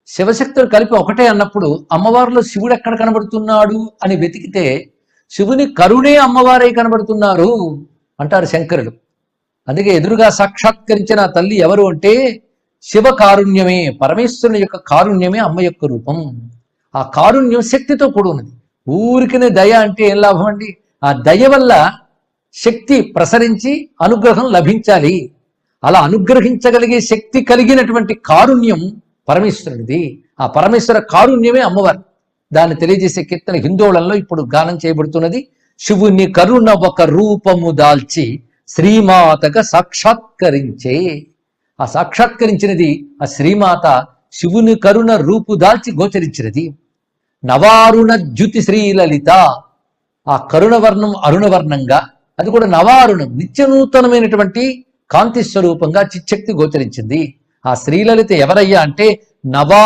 శివశక్తులు కలిపి ఒకటే అన్నప్పుడు అమ్మవారిలో శివుడు ఎక్కడ కనబడుతున్నాడు అని వెతికితే శివుని కరుణే అమ్మవారే కనబడుతున్నారు అంటారు శంకరులు. అందుకే ఎదురుగా సాక్షాత్కరించిన తల్లి ఎవరు అంటే శివ కారుణ్యమే, పరమేశ్వరుని యొక్క కారుణ్యమే అమ్మ యొక్క రూపం. ఆ కారుణ్యం శక్తితో కూడి ఉన్నది. ఊరికనే దయ అంటే ఏం లాభం అండి? ఆ దయ వల్ల శక్తి ప్రసరించి అనుగ్రహం లభించాలి. అలా అనుగ్రహించగలిగే శక్తి కలిగినటువంటి కారుణ్యం పరమేశ్వరుడిది. ఆ పరమేశ్వర కారుణ్యమే అమ్మవారు. దాన్ని తెలియజేసే కీర్తన హిందోళంలో ఇప్పుడు గానం చేయబడుతున్నది. శివుని కరుణ ఒక రూపము దాల్చి శ్రీమాతగా సాక్షాత్కరించే. ఆ సాక్షాత్కరించినది ఆ శ్రీమాత శివుని కరుణ రూపు దాల్చి గోచరించినది. నవారుణ ద్యుతి శ్రీలలిత, ఆ కరుణవర్ణం అరుణవర్ణంగా, అది కూడా నవారుణం నిత్యనూతనమైనటువంటి కాంతి స్వరూపంగా చిచ్చక్తి గోచరించింది. ఆ శ్రీలలిత ఎవరయ్యా అంటే నవా